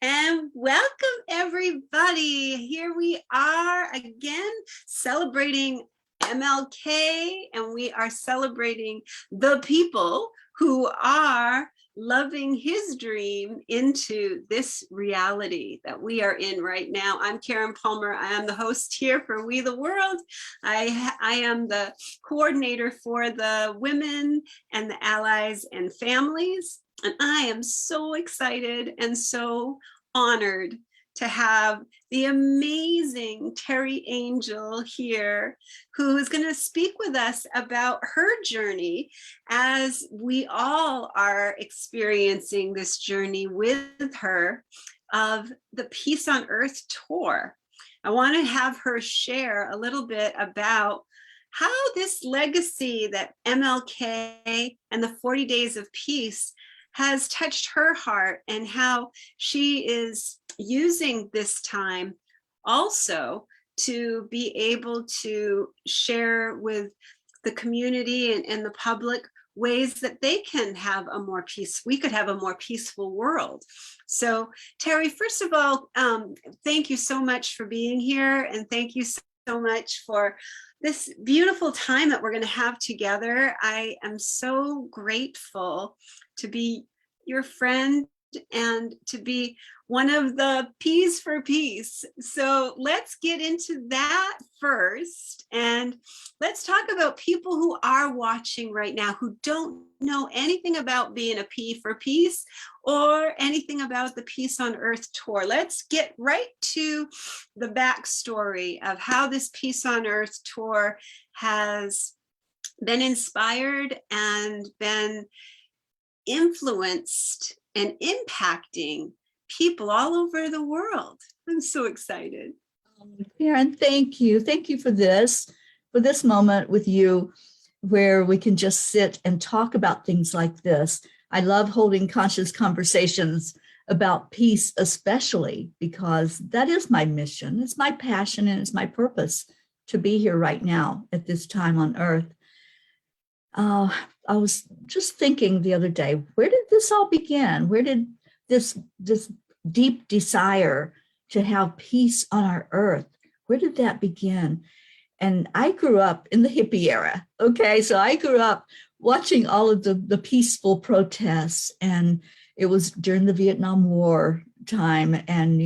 And welcome, everybody. Here we are again celebrating MLK, and we are celebrating the people who are loving his dream into this reality that we are in right now. I'm Karen Palmer. I am the host here for We the World. I am the coordinator for the women and the allies and families. And I am so excited and so honored to have the amazing Teri Angel here, who is going to speak with us about her journey as we all are experiencing this journey with her of the Peace on Earth tour. I want to have her share a little bit about how this legacy that MLK and the 40 Days of Peace has touched her heart, and how she is using this time also to be able to share with the community and the public ways that they can have a more we could have a more peaceful world. So Teri, first of all, thank you so much for being here, and thank you so much for this beautiful time that we're going to have together. I am so grateful to be your friend and to be one of the P's for Peace. So let's get into that first. And let's talk about people who are watching right now who don't know anything about being a P for Peace or anything about the Peace on Earth tour. Let's get right to the backstory of how this Peace on Earth tour has been inspired and been influenced and impacting people all over the world. I'm so excited. Karen, thank you. Thank you for this moment with you where we can just sit and talk about things like this. I love holding conscious conversations about peace, especially because that is my mission. It's my passion and it's my purpose to be here right now at this time on Earth. I was just thinking the other day, where did this all begin? Where did this deep desire to have peace on our earth, where did that begin? And I grew up in the hippie era. Okay, so I grew up watching all of the peaceful protests, and it was during the Vietnam War time, and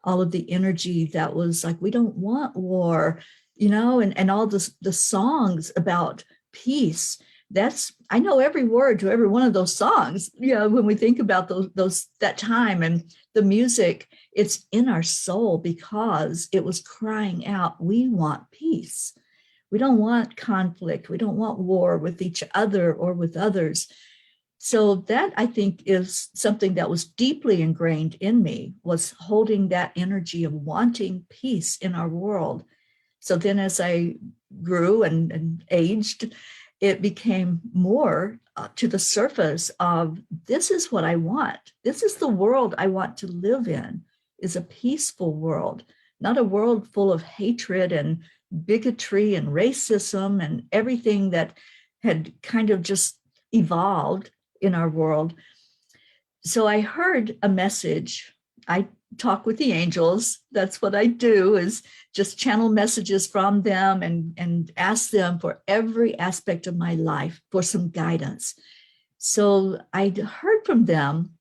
all of the energy that was like, we don't want war, and all the songs about peace. I know every word to every one of those songs, when we think about that time, and the music, it's in our soul because it was crying out, we want peace. We don't want conflict. We don't want war with each other or with others. So that, I think, is something that was deeply ingrained in me, was holding that energy of wanting peace in our world. So then as I grew and aged, it became more to the surface of, this is what I want. This is the world I want to live in, is a peaceful world, not a world full of hatred and bigotry and racism and everything that had kind of just evolved in our world. So I heard a message. I talk with the angels. That's what I do, is just channel messages from them and ask them for every aspect of my life for some guidance. So I heard from them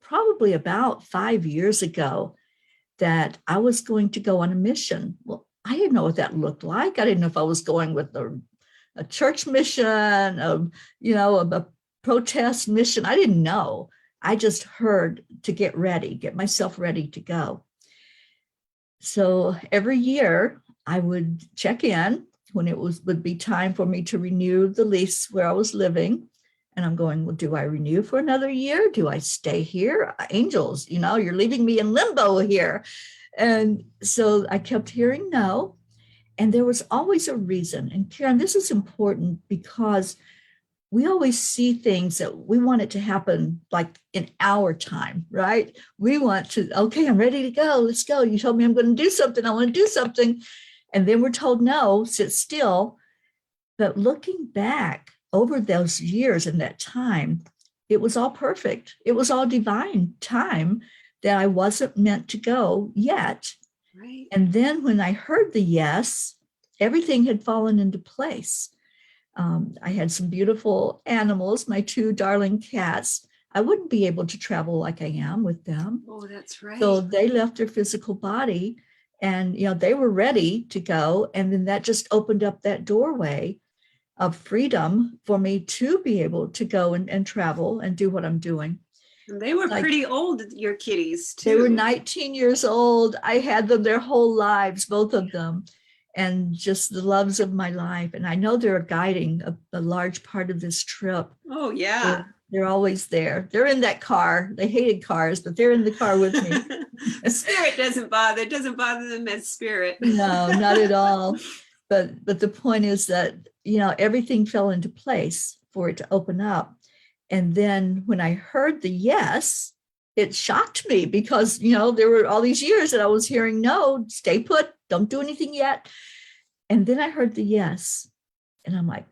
probably about 5 years ago that I was going to go on a mission. Well, I didn't know what that looked like. I didn't know if I was going with a church mission, a protest mission. I didn't know. I just heard to get myself ready to go. So every year I would check in when would be time for me to renew the lease where I was living. And I'm going, well, do I renew for another year? Do I stay here? Angels, you're leaving me in limbo here. And so I kept hearing no. And there was always a reason. And Karen, this is important because we always see things that we want it to happen like in our time, right? We want to, okay, I'm ready to go. Let's go. You told me I'm going to do something. I want to do something. And then we're told, no, sit still. But looking back over those years and that time, it was all perfect. It was all divine time that I wasn't meant to go yet. Right. And then when I heard the yes, everything had fallen into place. I had some beautiful animals, my two darling cats. I wouldn't be able to travel like I am with them. Oh, that's right. So they left their physical body and, they were ready to go. And then that just opened up that doorway of freedom for me to be able to go and travel and do what I'm doing. And they were pretty old, your kitties, too. They were 19 years old. I had them their whole lives, both of them, and just the loves of my life. And I know they're guiding a large part of this trip. Oh, yeah. They're always there. They're in that car. They hated cars, but they're in the car with me. Spirit doesn't bother. It doesn't bother them as spirit. No, not at all. But the point is that, everything fell into place for it to open up. And then when I heard the yes, it shocked me because, there were all these years that I was hearing, no, stay put, don't do anything yet. And then I heard the yes. And I'm like,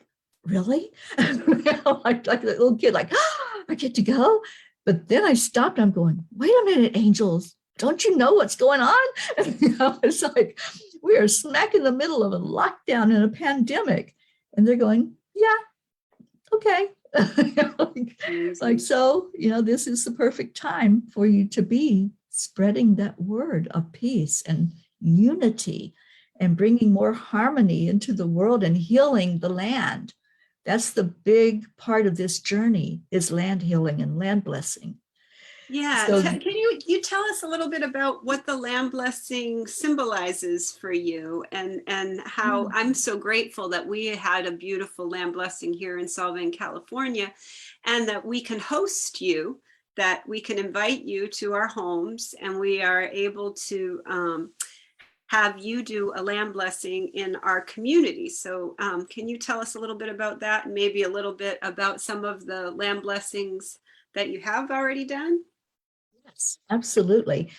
really? like a little kid, like, oh, I get to go. But then I stopped. I'm going, wait a minute, angels, don't you know what's going on? It's like, we are smack in the middle of a lockdown and a pandemic. And they're going, yeah, okay. So, this is the perfect time for you to be spreading that word of peace and unity and bringing more harmony into the world and healing the land. That's the big part of this journey, is land healing and land blessing. Yeah. So, can you tell us a little bit about what the land blessing symbolizes for you, and how I'm so grateful that we had a beautiful land blessing here in Solvang, California, and that we can host you, that we can invite you to our homes, and we are able to have you do a land blessing in our community. So can you tell us a little bit about that, and maybe a little bit about some of the land blessings that you have already done? Yes, absolutely.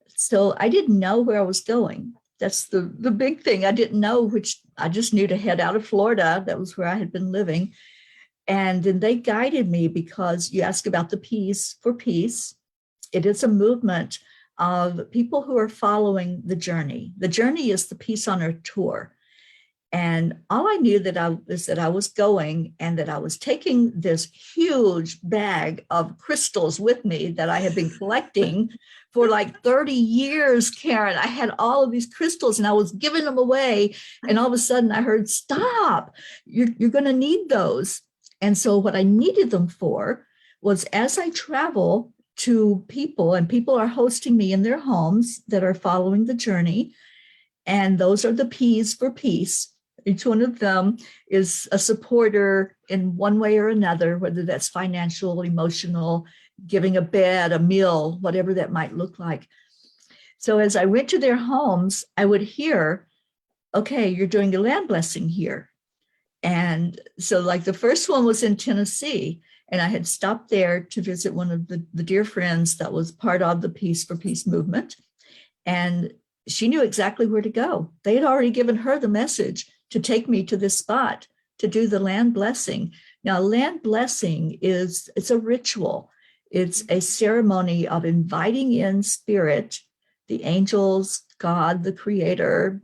So I didn't know where I was going. That's the big thing. I didn't know which. I just knew to head out of Florida. That was where I had been living. And then they guided me, because you ask about the Peace for Peace. It is a movement of people who are following the journey. The journey is the Peace on Earth tour. And all I knew that I was going, and that I was taking this huge bag of crystals with me that I had been collecting for like 30 years, Karen. I had all of these crystals and I was giving them away. And all of a sudden I heard, stop, you're going to need those. And so what I needed them for was, as I travel to people, and people are hosting me in their homes that are following the journey, and those are the P's for Peace. Each one of them is a supporter in one way or another, whether that's financial, emotional, giving a bed, a meal, whatever that might look like. So as I went to their homes, I would hear, okay, you're doing a land blessing here. And so like the first one was in Tennessee, and I had stopped there to visit one of the dear friends that was part of the Peace for Peace movement. And she knew exactly where to go. They had already given her the message to take me to this spot to do the land blessing. Now, land blessing it's a ritual. It's a ceremony of inviting in spirit, the angels, God, the creator,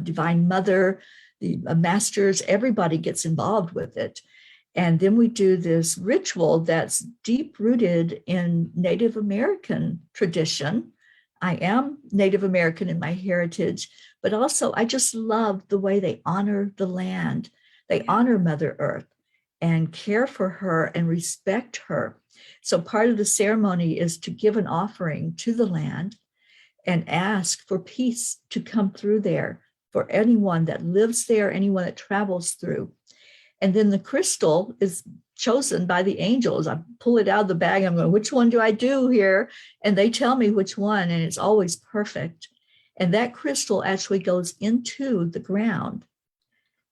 divine mother, the masters, everybody gets involved with it. And then we do this ritual that's deep rooted in Native American tradition. I am Native American in my heritage, but also I just love the way they honor the land. They honor Mother Earth and care for her and respect her. So part of the ceremony is to give an offering to the land and ask for peace to come through there for anyone that lives there, anyone that travels through. And then the crystal is chosen by the angels. I pull it out of the bag. I'm going, which one do I do here? And they tell me which one, and it's always perfect. And that crystal actually goes into the ground.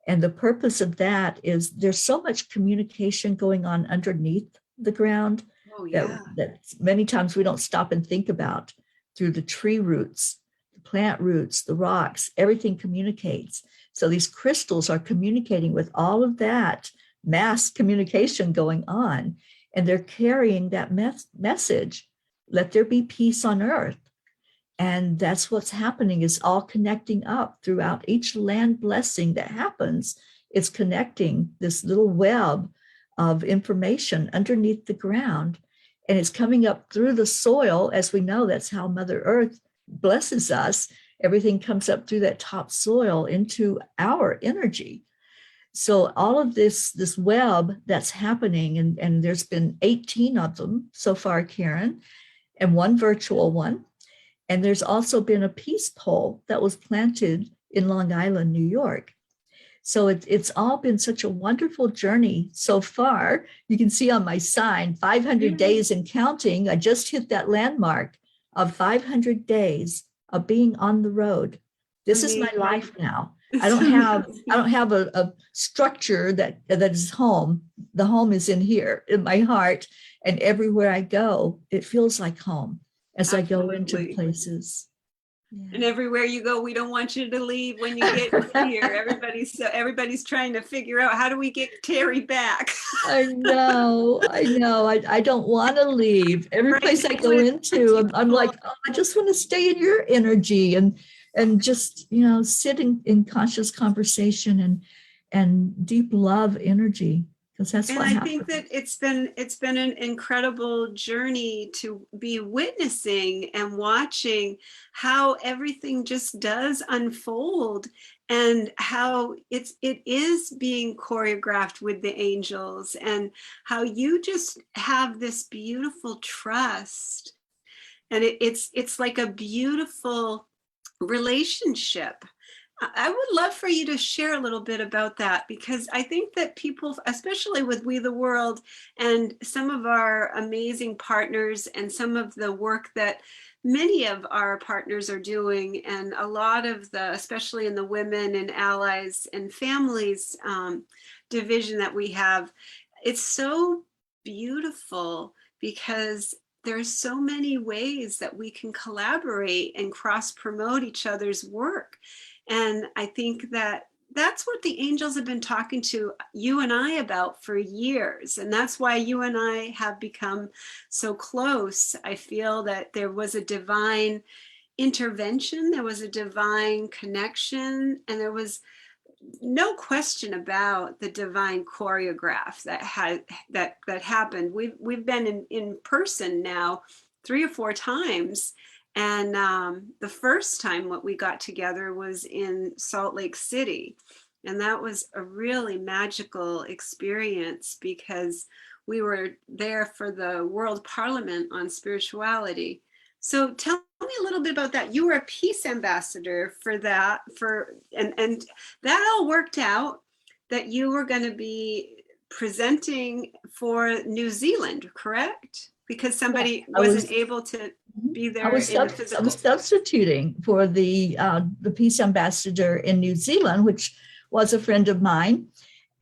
And the purpose of that is there's so much communication going on underneath the ground that many times we don't stop and think about. Through the tree roots, the plant roots, the rocks, everything communicates. So these crystals are communicating with all of that mass communication going on, and they're carrying that message let there be peace on earth. And that's what's happening, is all connecting up throughout each land blessing that happens. It's connecting this little web of information underneath the ground, and it's coming up through the soil. As we know, that's how Mother Earth blesses us. Everything comes up through that top soil into our energy. So all of this web that's happening, and there's been 18 of them so far, Karen, and one virtual one. And there's also been a peace pole that was planted in Long Island, New York. So it's all been such a wonderful journey so far. You can see on my sign, 500 days and counting. I just hit that landmark of 500 days of being on the road. This is my life now. I don't have a structure that is home. The home is in here, in my heart. And everywhere I go, it feels like home as I go into places. Yeah. And everywhere you go, we don't want you to leave when you get here. Everybody's trying to figure out, how do we get Teri back? I know. I don't want to leave. Every place I go into, I'm like, oh, I just want to stay in your energy and just, sit in conscious conversation and deep love energy. Because that's what happens. I think that it's been an incredible journey to be witnessing and watching how everything just does unfold, and how it is being choreographed with the angels, and how you just have this beautiful trust, and it's like a beautiful relationship. I would love for you to share a little bit about that, because I think that people, especially with We the World and some of our amazing partners and some of the work that many of our partners are doing, and a lot of especially in the women and allies and families division that we have, it's so beautiful because there's so many ways that we can collaborate and cross promote each other's work. And I think that that's what the angels have been talking to you and I about for years. And that's why you and I have become so close. I feel that there was a divine intervention, there was a divine connection, and there was no question about the divine choreograph that happened. We've been in person now 3 or 4 times. And the first time what we got together was in Salt Lake City. And that was a really magical experience because we were there for the World Parliament on Spirituality. So tell me a little bit about that. You were a peace ambassador for that, and that all worked out, that you were going to be presenting for New Zealand, correct? Because somebody wasn't able to be there. I was substituting for the peace ambassador in New Zealand, which was a friend of mine,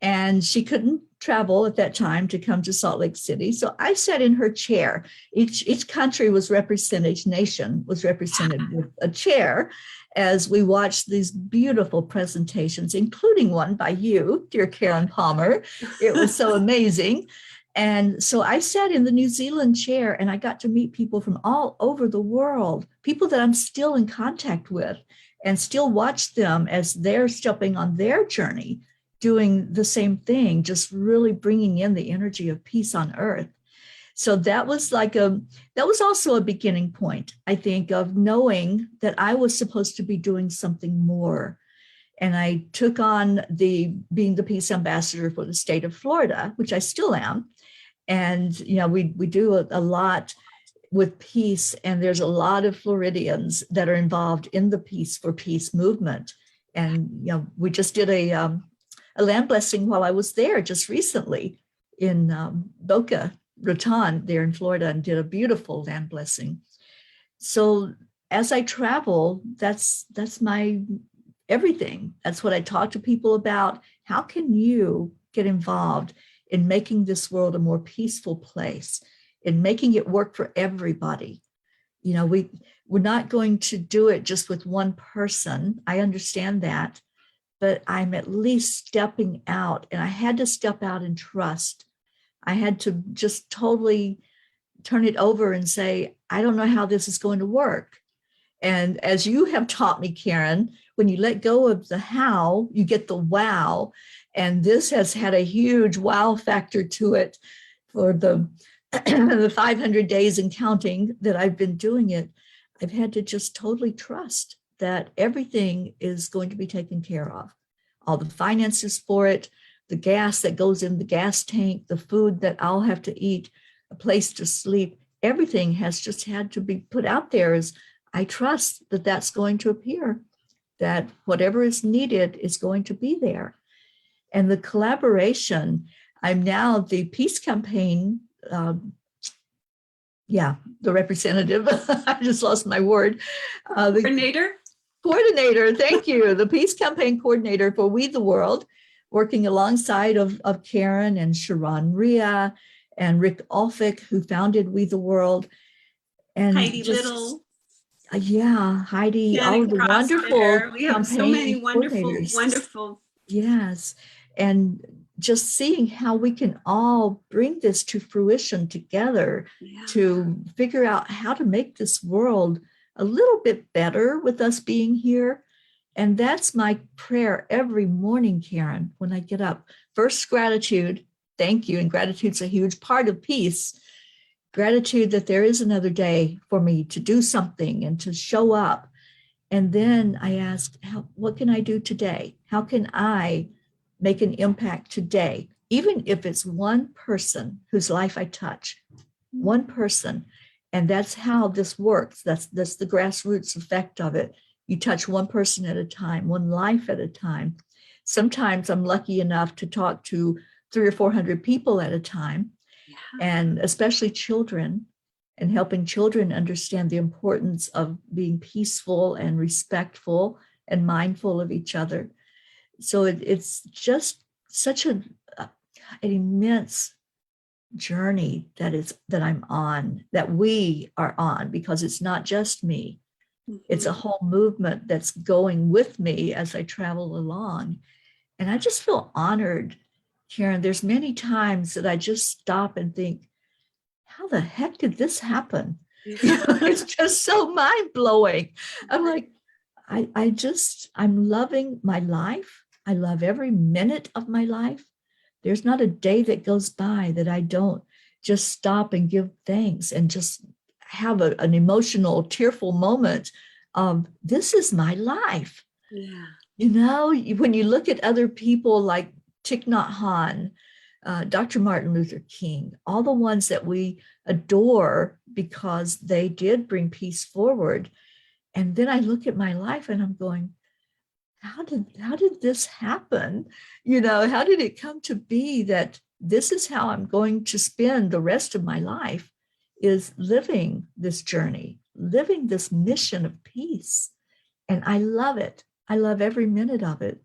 and she couldn't travel at that time to come to Salt Lake City. So I sat in her chair. Each country was represented, each nation was represented with a chair, as we watched these beautiful presentations, including one by you, dear Karen Palmer. It was so amazing. And so I sat in the New Zealand chair, and I got to meet people from all over the world, people that I'm still in contact with, and still watch them as they're stepping on their journey, doing the same thing, just really bringing in the energy of peace on earth. So that was also a beginning point, I think, of knowing that I was supposed to be doing something more. And I took on being the peace ambassador for the state of Florida, which I still am. And, we do a lot with peace, and there's a lot of Floridians that are involved in the Peace for Peace movement. And, we just did a land blessing while I was there just recently in Boca Raton there in Florida, and did a beautiful land blessing. So as I travel, that's my everything. That's what I talk to people about. How can you get involved in making this world a more peaceful place, in making it work for everybody? We're not going to do it just with one person. I understand that, but I'm at least stepping out, and I had to step out in trust. I had to just totally turn it over and say, I don't know how this is going to work. And as you have taught me, Karen, when you let go of the how, you get the wow. And this has had a huge wow factor to it for the, the 500 days and counting that I've been doing it. I've had to just totally trust that everything is going to be taken care of. All the finances for it, the gas that goes in the gas tank, the food that I'll have to eat, a place to sleep, everything has just had to be put out there. As I trust that that's going to appear, that whatever is needed is going to be there. And the collaboration, I'm now the peace campaign, the representative, I just lost my word. Coordinator? Coordinator, thank you. The peace campaign coordinator for We the World, working alongside of Karen and Sharon Rhea and Rick Olphick, who founded We the World. And Heidi Little. Heidi, Janet all of the wonderful Crosshair. We have so many campaign wonderful, coordinators. wonderful. Yes. And just seeing how we can all bring this to fruition together to figure out how to make this world a little bit better with us being here. And that's my prayer every morning, Karen, when I get up. First, gratitude. Thank you. And gratitude's a huge part of peace. Gratitude that there is another day for me to do something and to show up. And then I ask, what can I do today? How can I make an impact today? Even if it's one person whose life I touch, one person. And that's how this works. That's the grassroots effect of it. You touch one person at a time, one life at a time. Sometimes I'm lucky enough to talk to 300 or 400 people at a time, and especially children, and helping children understand the importance of being peaceful and respectful and mindful of each other. So it's just such an immense journey that I'm on, that we are on, because it's not just me. It's a whole movement that's going with me as I travel along. And I just feel honored, Karen. There's many times that I just stop and think, how the heck did this happen? It's just so mind-blowing. I'm like, I'm loving my life. I love every minute of my life. There's not a day that goes by that I don't just stop and give thanks and just have an emotional, tearful moment of, this is my life. Yeah. You know, when you look at other people like Thich Nhat Hanh, Dr. Martin Luther King, all the ones that we adore because they did bring peace forward. And then I look at my life and I'm going, how did this happen? You know, how did it come to be that this is how I'm going to spend the rest of my life, is living this journey, living this mission of peace. And I love it. I love every minute of it.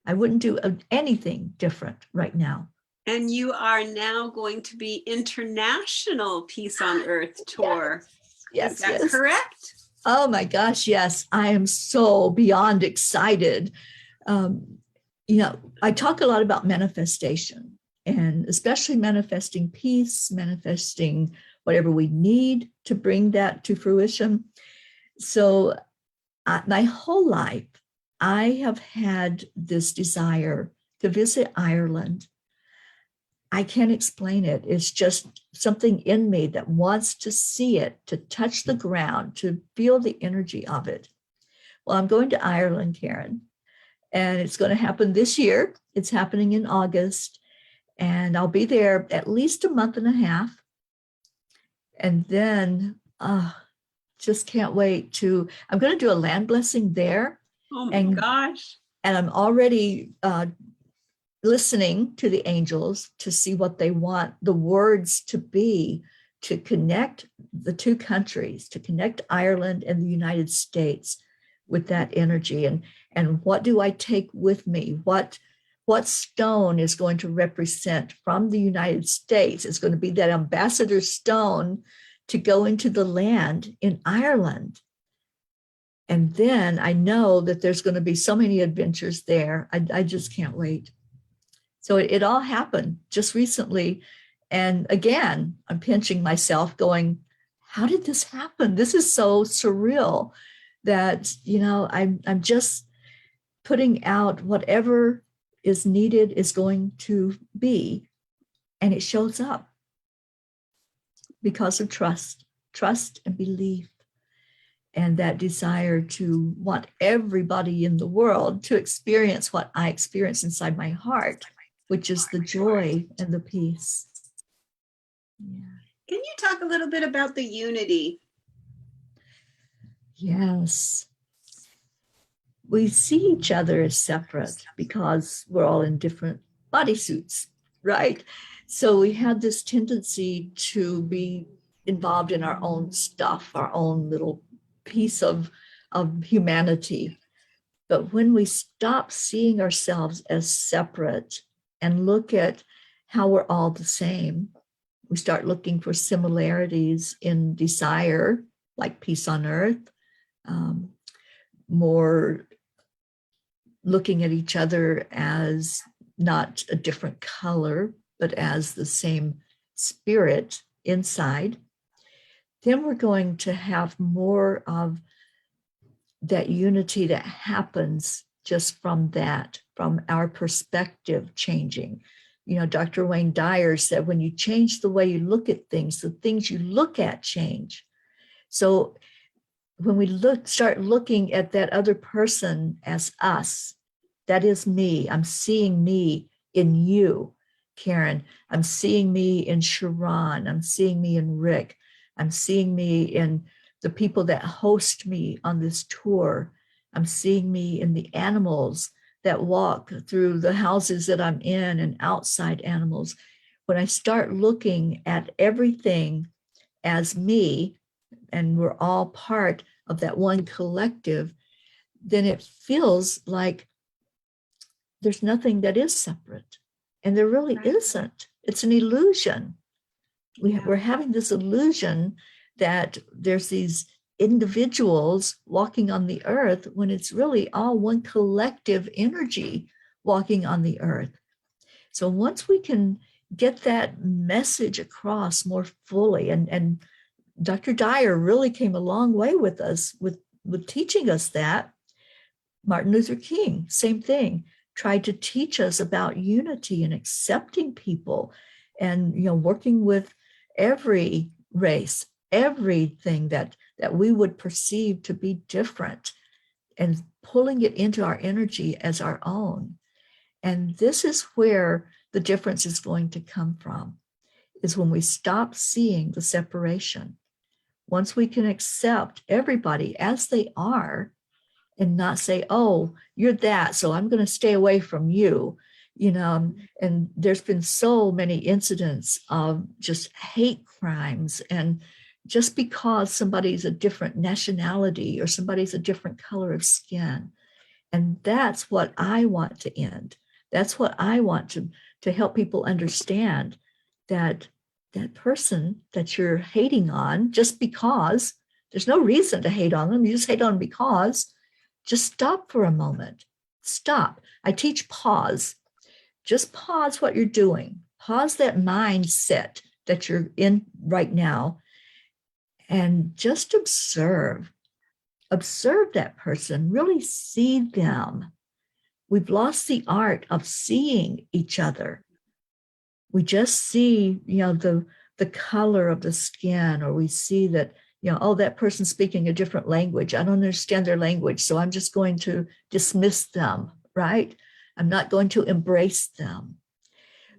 I wouldn't do anything different right now. And you are now going to be International Peace on Earth Tour. Yes. Is that correct? Oh my gosh, yes. I am so beyond excited. I talk a lot about manifestation, and especially manifesting peace, manifesting whatever we need to bring that to fruition. So my whole life, I have had this desire to visit Ireland. I can't explain it. It's just something in me that wants to see it, to touch the ground, to feel the energy of it. Well, I'm going to Ireland, Karen, and it's going to happen this year. It's happening in August, and I'll be there at least a month and a half. And then just can't wait I'm going to do a land blessing there. Oh my gosh. And I'm already listening to the angels to see what they want the words to be, to connect the two countries, to connect Ireland and the United States with that energy. And what do I take with me? What stone is going to represent from the United States? It's going to be that ambassador stone to go into the land in Ireland. And then I know that there's going to be so many adventures there. I just can't wait. So it all happened just recently. And again, I'm pinching myself going, how did this happen? This is so surreal that, I'm just putting out whatever is needed is going to be, and it shows up because of trust and belief, and that desire to want everybody in the world to experience what I experience inside my heart, which is the joy and the peace. Yeah. Can you talk a little bit about the unity? Yes. We see each other as separate because we're all in different bodysuits, right? So we have this tendency to be involved in our own stuff, our own little piece of humanity. But when we stop seeing ourselves as separate and look at how we're all the same, we start looking for similarities in desire, like peace on earth, more looking at each other as not a different color, but as the same spirit inside, then we're going to have more of that unity that happens just from that, from our perspective changing. Dr. Wayne Dyer said, when you change the way you look at things, the things you look at change. So when we start looking at that other person as us, that is me. I'm seeing me in you, Karen. I'm seeing me in Sharon. I'm seeing me in Rick. I'm seeing me in the people that host me on this tour. I'm seeing me in the animals that walk through the houses that I'm in and outside animals. When I start looking at everything as me, and we're all part of that one collective, then it feels like there's nothing that is separate. And there really isn't. It's an illusion. We're having this illusion that there's these individuals walking on the earth when it's really all one collective energy walking on the earth. So once we can get that message across more fully, and Dr. Dyer really came a long way with us, with teaching us that. Martin Luther King, same thing, tried to teach us about unity and accepting people and, working with every race, everything that we would perceive to be different and pulling it into our energy as our own. And this is where the difference is going to come from, is when we stop seeing the separation. Once we can accept everybody as they are and not say, oh, you're that, so I'm going to stay away from you, and there's been so many incidents of just hate crimes, and just because somebody's a different nationality or somebody's a different color of skin. And that's what I want to end. That's what I want to help people understand, that person that you're hating on, just because there's no reason to hate on them, you just hate on them because, just stop for a moment. Stop. I teach pause. Just pause what you're doing. Pause that mindset that you're in right now and just observe. Observe that person, really see them. We've lost the art of seeing each other. We just see, the color of the skin, or we see that, oh, that person's speaking a different language. I don't understand their language, so I'm just going to dismiss them, right? I'm not going to embrace them.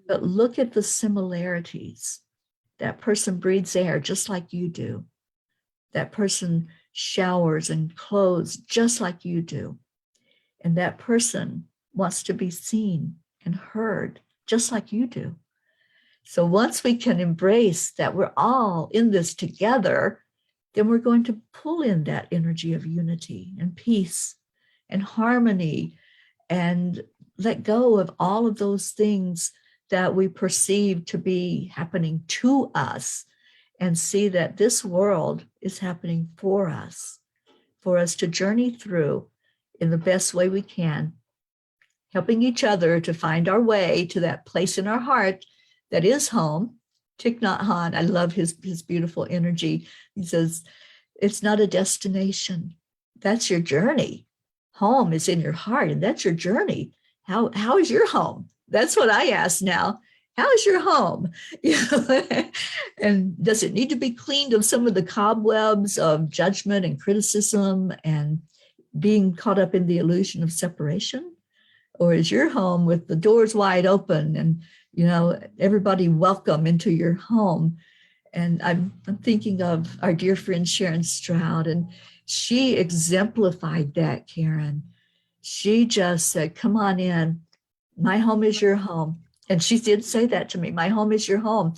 But look at the similarities. That person breathes air just like you do. That person showers and clothes just like you do. And that person wants to be seen and heard just like you do. So once we can embrace that we're all in this together, then we're going to pull in that energy of unity and peace and harmony, and let go of all of those things that we perceive to be happening to us, and see that this world is happening for us to journey through in the best way we can, helping each other to find our way to that place in our heart that is home, Thich Nhat Hanh, I love his beautiful energy. He says, it's not a destination. That's your journey. Home is in your heart, and that's your journey. How is your home? That's what I ask now. How is your home? And does it need to be cleaned of some of the cobwebs of judgment and criticism and being caught up in the illusion of separation? Or is your home with the doors wide open and, everybody welcome into your home? And I'm thinking of our dear friend Sharon Stroud, and she exemplified that, Karen. She just said, come on in. My home is your home. And she did say that to me. My home is your home.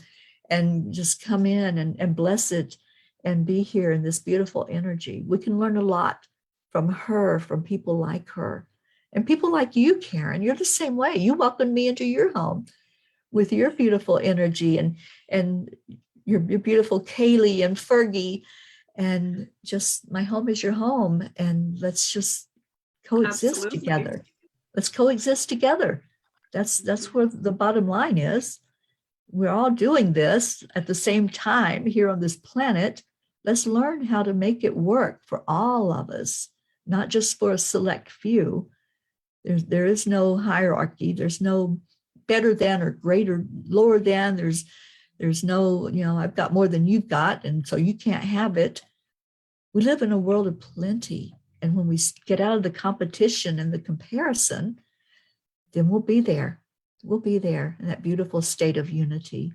And just come in and bless it and be here in this beautiful energy. We can learn a lot from her, from people like her. And people like you, Karen, you're the same way. You welcomed me into your home with your beautiful energy and your beautiful Kaylee and Fergie. And just my home is your home. And let's just coexist Absolutely. together. Let's coexist together. That's where the bottom line is. We're all doing this at the same time here on this planet. Let's learn how to make it work for all of us, not just for a select few. There is no hierarchy. There's no better than or greater, lower than. There's no, I've got more than you've got, and so you can't have it. We live in a world of plenty. And when we get out of the competition and the comparison, then we'll be there. We'll be there in that beautiful state of unity.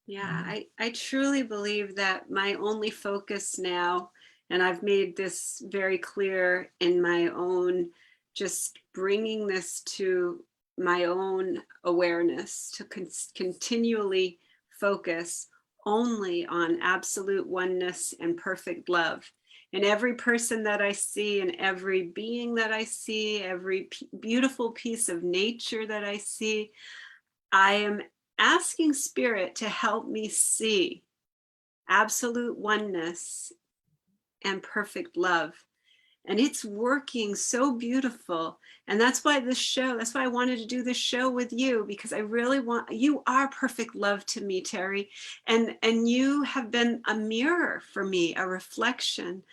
Yeah, I truly believe that my only focus now, and I've made this very clear in my own, just bringing this to my own awareness, to continually focus only on absolute oneness and perfect love. And every person that I see, and every being that I see, every beautiful piece of nature that I see, I am asking Spirit to help me see absolute oneness and perfect love. And it's working so beautiful. And that's why I wanted to do this show with you, because I really you are perfect love to me, Teri. And you have been a mirror for me, a reflection.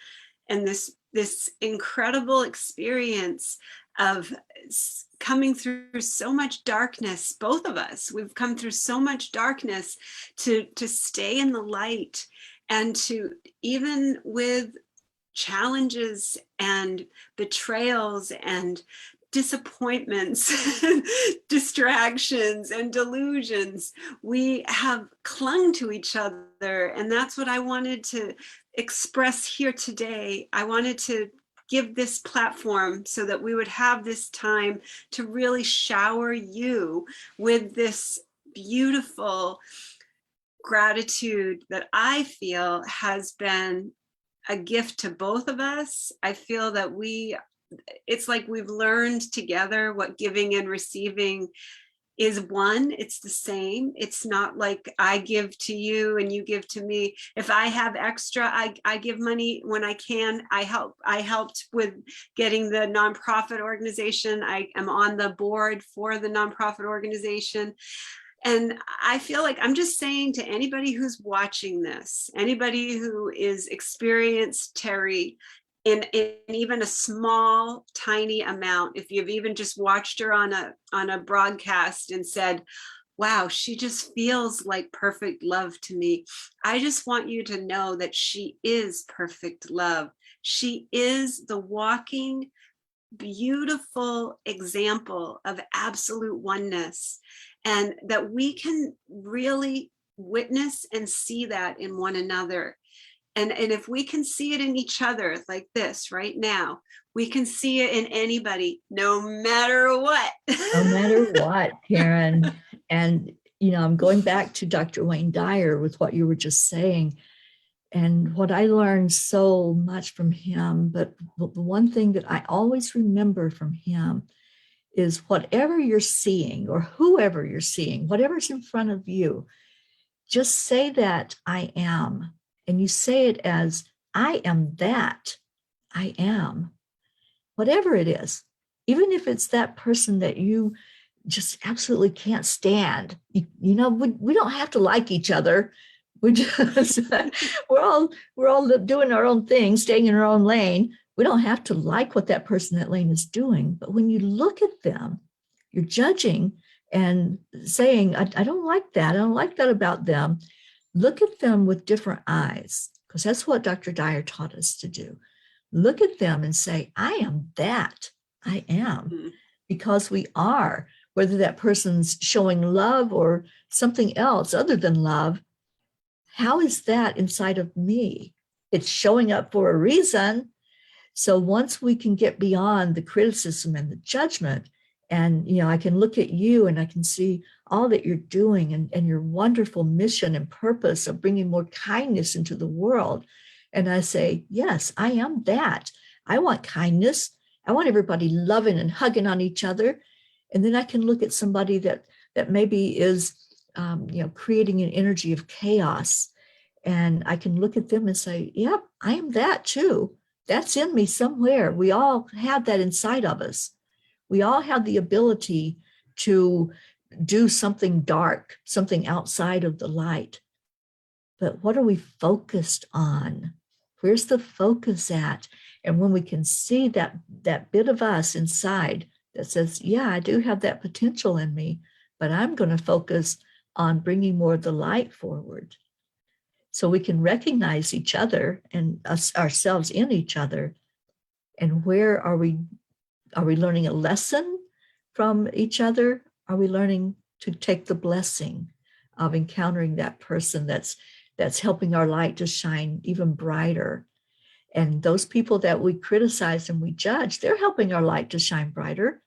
And this incredible experience of coming through so much darkness, both of us, we've come through so much darkness to stay in the light, and to, even with challenges and betrayals and disappointments, distractions and delusions, we have clung to each other. And that's what I wanted to express here today. I wanted to give this platform so that we would have this time to really shower you with this beautiful gratitude that I feel has been a gift to both of us. I feel that it's like we've learned together what giving and receiving is one. It's the same. It's not like I give to you and you give to me. If I have extra, I give money when I can. I helped with getting the nonprofit organization. I am on the board for the nonprofit organization. And I feel like I'm just saying to anybody who's watching this, anybody who is experienced Teri in even a small, tiny amount, if you've even just watched her on a broadcast and said, wow, she just feels like perfect love to me. I just want you to know that she is perfect love. She is the walking, beautiful example of absolute oneness. And that we can really witness and see that in one another. And if we can see it in each other like this right now, we can see it in anybody, no matter what. No matter what, Karen. And, I'm going back to Dr. Wayne Dyer with what you were just saying. And what I learned so much from him, but the one thing that I always remember from him is whatever you're seeing or whoever you're seeing, whatever's in front of you, just say that I am. And you say it as, I am that. I am. Whatever it is, even if it's that person that you just absolutely can't stand. We don't have to like each other. We just we're all doing our own thing, staying in our own lane. We don't have to like what that person in that lane is doing. But when you look at them, you're judging and saying, I don't like that. I don't like that about them. Look at them with different eyes, because that's what Dr. Dyer taught us to do. Look at them and say, I am that. I am, because we are, whether that person's showing love or something else other than love. How is that inside of me? It's showing up for a reason. So once we can get beyond the criticism and the judgment, and I can look at you and I can see all that you're doing and your wonderful mission and purpose of bringing more kindness into the world. And I say, yes, I am that. I want kindness. I want everybody loving and hugging on each other. And then I can look at somebody that maybe is, creating an energy of chaos. And I can look at them and say, yep, I am that too. That's in me somewhere. We all have that inside of us. We all have the ability to do something dark, something outside of the light. But what are we focused on? Where's the focus at? And when we can see that bit of us inside that says, yeah, I do have that potential in me, but I'm going to focus on bringing more of the light forward. So we can recognize each other and ourselves in each other. And where are we learning a lesson from each other? Are we learning to take the blessing of encountering that person that's helping our light to shine even brighter? And those people that we criticize and we judge, they're helping our light to shine brighter,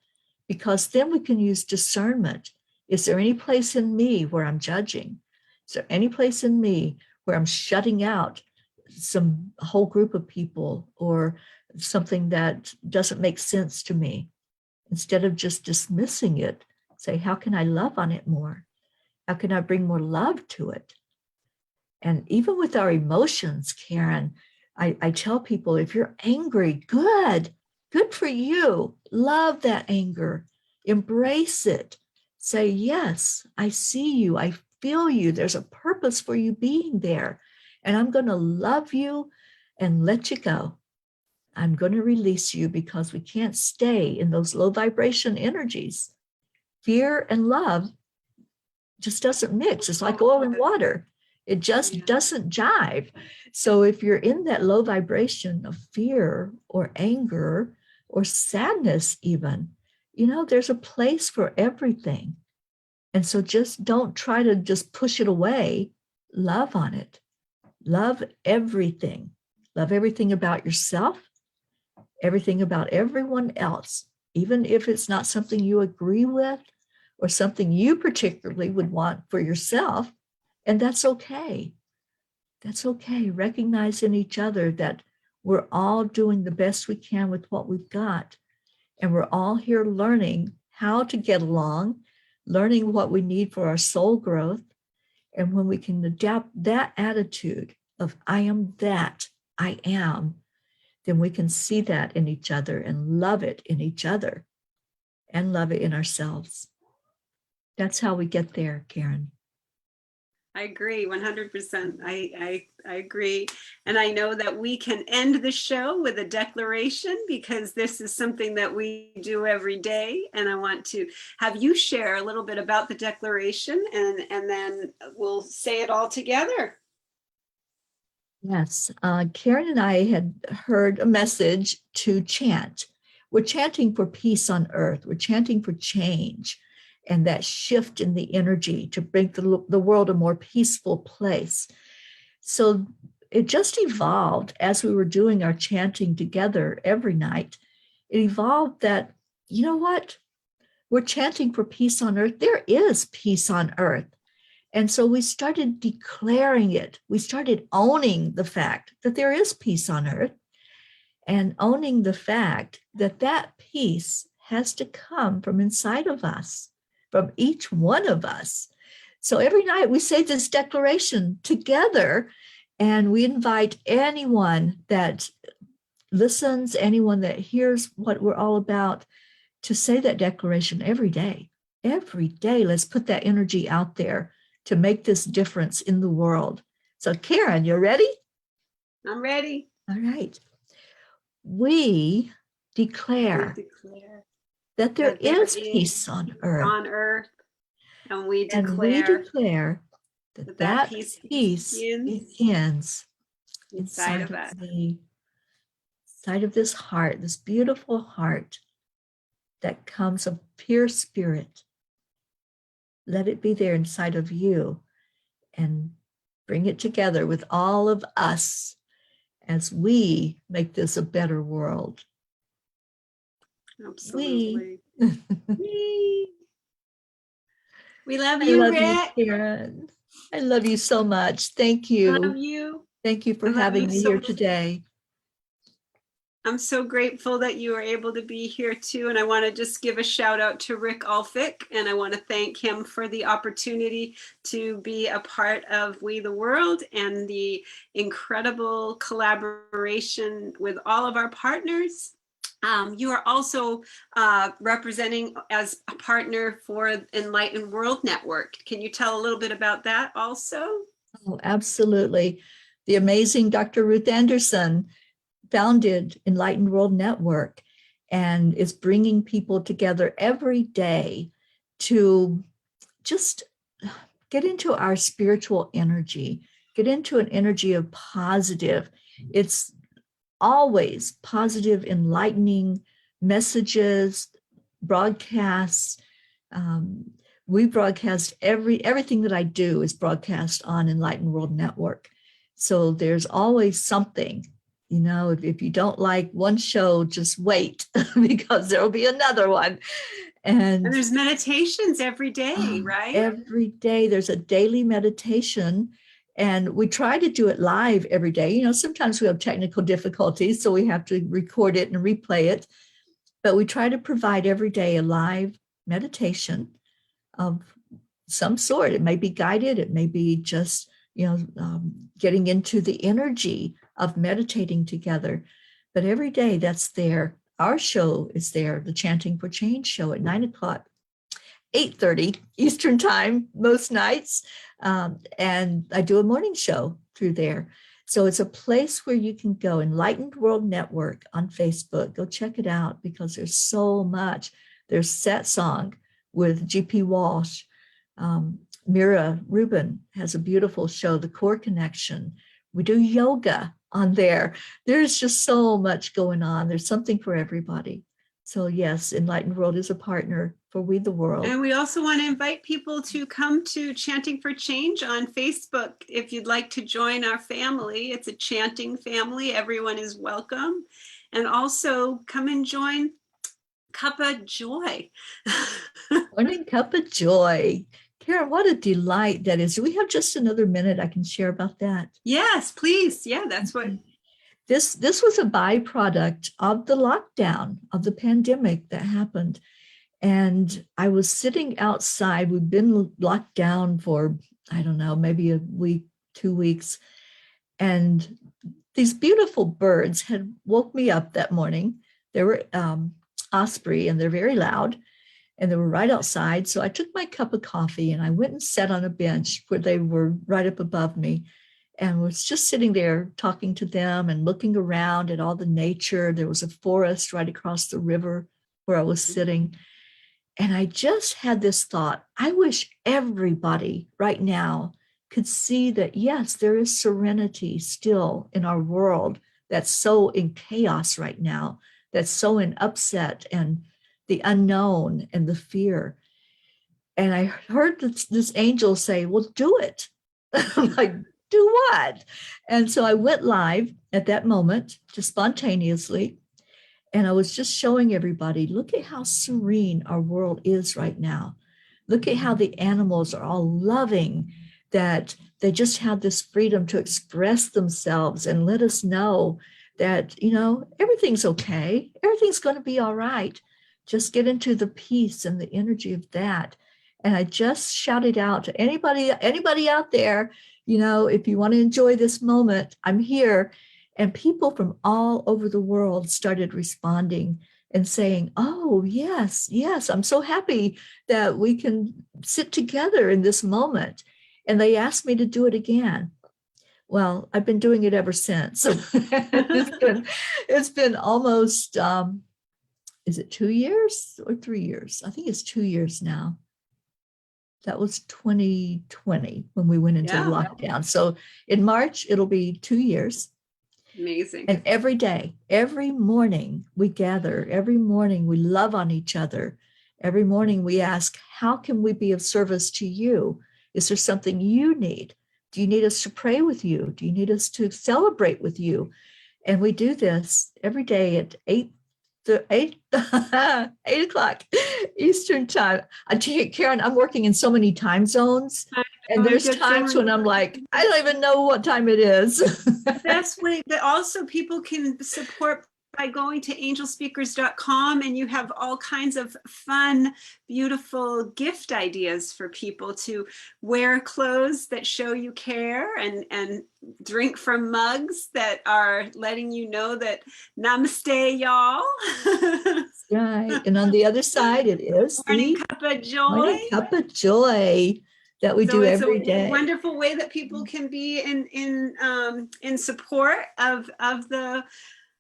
because then we can use discernment. Is there any place in me where I'm judging? Is there any place in me where I'm shutting out a whole group of people or something that doesn't make sense to me? Instead of just dismissing it, say, how can I love on it more? How can I bring more love to it? And even with our emotions, Karen, I tell people, if you're angry, good for you. Love that anger. Embrace it. Say, yes, I see you. I feel you. There's a purpose for you being there. And I'm going to love you and let you go. I'm going to release you, because we can't stay in those low vibration energies. Fear and love just doesn't mix. It's like oil and water. It just doesn't jive. So if you're in that low vibration of fear or anger or sadness even, there's a place for everything. And so just don't try to just push it away. Love on it. Love everything. Love everything about yourself, everything about everyone else, even if it's not something you agree with or something you particularly would want for yourself. And that's okay. That's okay. Recognize in each other that we're all doing the best we can with what we've got. And we're all here learning how to get along, learning what we need for our soul growth. And when we can adapt that attitude of I am that, I am, then we can see that in each other and love it in each other and love it in ourselves. That's how we get there, Karen. I agree 100%. I agree. And I know that we can end the show with a declaration, because this is something that we do every day. And I want to have you share a little bit about the declaration, and then we'll say it all together. Yes, Karen and I had heard a message to chant. We're chanting for peace on earth. We're chanting for change and that shift in the energy to make the world a more peaceful place. So it just evolved as we were doing our chanting together every night. It evolved that, you know what? We're chanting for peace on earth. There is peace on earth. And so we started declaring it. We started owning the fact that there is peace on earth, and owning the fact that that peace has to come from inside of us, from each one of us. So every night we say this declaration together, and we invite anyone that listens, anyone that hears what we're all about, to say that declaration every day. every day. Let's put that energy out there to make this difference in the world. So Karen, you ready? I'm ready. All right. We declare, that there is peace on earth. And we And we declare that peace begins inside of us. Inside of this heart, this beautiful heart that comes of pure spirit. Let it be there inside of you and bring it together with all of us as we make this a better world. Absolutely. We love I you, love Rick. you, Karen. I love you so much. Thank you. Love you. Thank you for having me here today. I'm so grateful that you were able to be here too. And I want to just give a shout out to Rick Alfick. And I want to thank him for the opportunity to be a part of We the World and the incredible collaboration with all of our partners. You are also representing as a partner for Enlightened World Network. Can you tell a little bit about that also? Oh, absolutely. The amazing Dr. Ruth Anderson founded Enlightened World Network and is bringing people together every day to just get into our spiritual energy, get into an energy of positive. It's always positive, enlightening messages, broadcasts. We broadcast everything that I do is broadcast on Enlightened World Network. So there's always something. You know, if you don't like one show, just wait because there'll be another one. And there's meditations every day, right? Every day there's a daily meditation, and we try to do it live every day. You know, sometimes we have technical difficulties, so we have to record it and replay it. But we try to provide every day a live meditation of some sort. It may be guided, it may be just, getting into the energy of meditating together. But every day that's there. Our show is there, the Chanting for Change show at 9 o'clock, 8:30 Eastern time most nights. And I do a morning show through there. So it's a place where you can go, Enlightened World Network on Facebook. Go check it out because there's so much. There's Set Song with G.P. Walsh. Mira Rubin has a beautiful show, The Core Connection. We do yoga on there. There's just so much going on. There's something for everybody. So yes, Enlightened World is a partner for We the World. And we also want to invite people to come to Chanting for Change on Facebook. If you'd like to join our family, it's a chanting family. Everyone is welcome. And also come and join Cup of Joy. Morning Cup of Joy. Karen, what a delight that is. Do we have just another minute I can share about that? Yes, please. Yeah, that's what. This was a byproduct of the lockdown, of the pandemic that happened. And I was sitting outside. We've been locked down for, I don't know, maybe a week, 2 weeks. And these beautiful birds had woke me up that morning. They were osprey, and they're very loud. And they were right outside. So I took my cup of coffee and I went and sat on a bench where they were right up above me, and was just sitting there talking to them and looking around at all the nature. There was a forest right across the river where I was sitting. And I just had this thought, I wish everybody right now could see that, yes, there is serenity still in our world that's so in chaos right now, that's so in upset and the unknown and the fear. And I heard this angel say, well, do it. I'm like, do what? And so I went live at that moment, just spontaneously. And I was just showing everybody, look at how serene our world is right now. Look at how the animals are all loving, that they just have this freedom to express themselves and let us know that, everything's okay. Everything's going to be all right. Just get into the peace and the energy of that. And I just shouted out to anybody out there, if you want to enjoy this moment, I'm here. And people from all over the world started responding and saying, oh, yes, yes, I'm so happy that we can sit together in this moment. And they asked me to do it again. Well, I've been doing it ever since. It's been almost, is it 2 years or 3 years? I think it's 2 years now. That was 2020 when we went into lockdown. So in March, it'll be 2 years. Amazing. And every day, every morning we gather, every morning we love on each other. Every morning we ask, how can we be of service to you? Is there something you need? Do you need us to pray with you? Do you need us to celebrate with you? And we do this every day at 8 o'clock Eastern time. I tell you, Karen, I'm working in so many time zones. And there's times when I'm like, I don't even know what time it is. The best way that also people can support by going to angelspeakers.com, and you have all kinds of fun, beautiful gift ideas for people to wear clothes that show you care, and drink from mugs that are letting you know that namaste, y'all. Right. And on the other side, it is Morning cup of joy. Morning cup of joy that we do every day. It's a wonderful way that people can be in support of the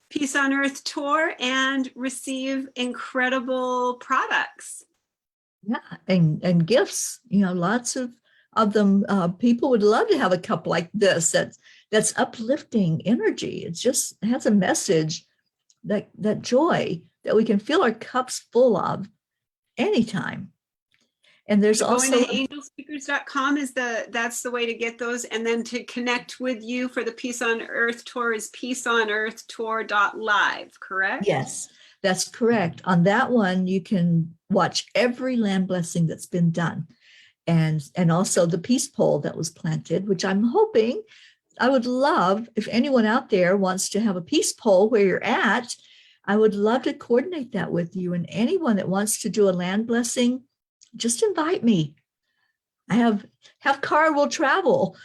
Peace on Earth tour and receive incredible products. Yeah, and gifts. You know, lots of them. People would love to have a cup like this. That's uplifting energy. It has a message, that joy that we can fill our cups full of anytime. And there's also going to angelspeakers.com that's the way to get those, and then to connect with you for the Peace on Earth tour is peaceonearthtour.live, correct? Yes, that's correct. On that one, you can watch every land blessing that's been done, and also the peace pole that was planted, which I'm hoping, I would love if anyone out there wants to have a peace pole where you're at. I would love to coordinate that with you, and anyone that wants to do a land blessing, just invite me. I have car will travel.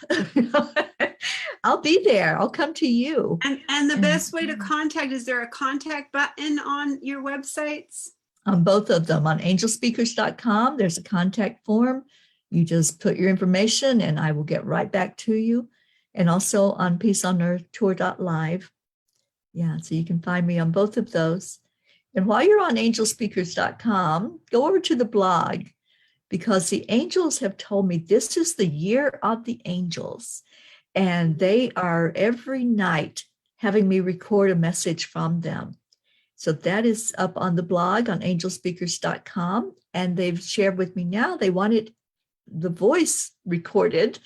I'll be there. I'll come to you. And the best way to contact, is there a contact button on your websites? On both of them. On angelspeakers.com, there's a contact form. You just put your information and I will get right back to you. And also on peaceonearthtour.live. Yeah, so you can find me on both of those. And while you're on angelspeakers.com, go over to the blog, because the angels have told me this is the year of the angels. And they are every night having me record a message from them. So that is up on the blog on angelspeakers.com. And they've shared with me now they wanted the voice recorded.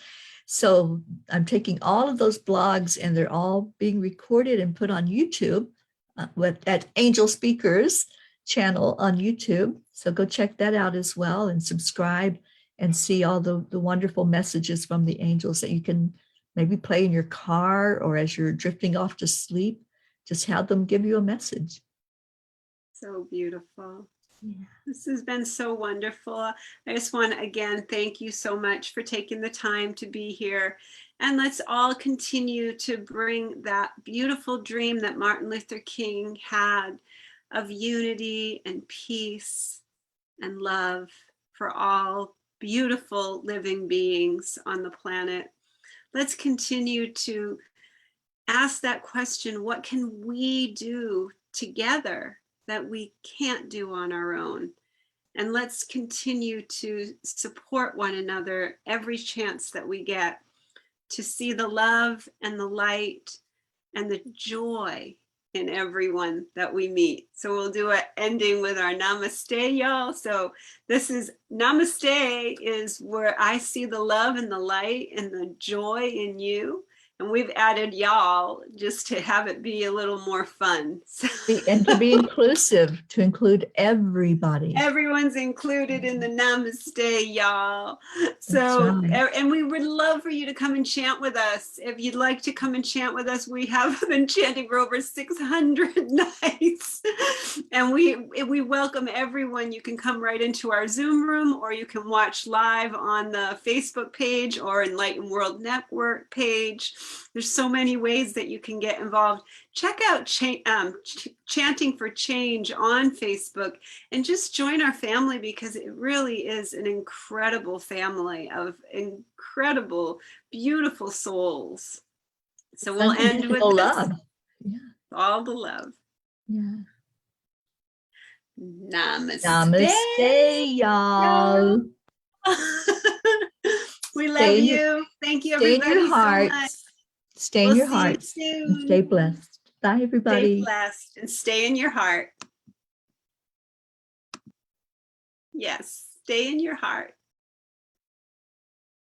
So I'm taking all of those blogs and they're all being recorded and put on YouTube at Angel Speakers channel on YouTube. So go check that out as well and subscribe and see all the wonderful messages from the angels that you can maybe play in your car or as you're drifting off to sleep. Just have them give you a message. So beautiful. Yeah. This has been so wonderful. I just want to again thank you so much for taking the time to be here. And let's all continue to bring that beautiful dream that Martin Luther King had of unity and peace and love for all beautiful living beings on the planet. Let's continue to ask that question, what can we do together that we can't do on our own? And let's continue to support one another every chance that we get to see the love and the light and the joy in everyone that we meet. So we'll do an ending with our namaste, y'all. So this is namaste is where I see the love and the light and the joy in you. And we've added y'all just to have it be a little more fun. And to be inclusive, to include everybody. Everyone's included in the namaste, y'all. So, right. And we would love for you to come and chant with us. If you'd like to come and chant with us, we have been chanting for over 600 nights. And we welcome everyone. You can come right into our Zoom room, or you can watch live on the Facebook page or Enlightened World Network page. There's so many ways that you can get involved. Check out Chanting for Change on Facebook and just join our family, because it really is an incredible family of incredible, beautiful souls. So we'll end with this. Love. Yeah. All the love. Yeah. Namaste. Namaste, y'all. We love you. Thank you, Stay in everybody, your so hearts. much. Stay in your hearts. See you And soon. stay blessed. Bye, everybody. Stay blessed and stay in your heart. Yes, stay in your heart.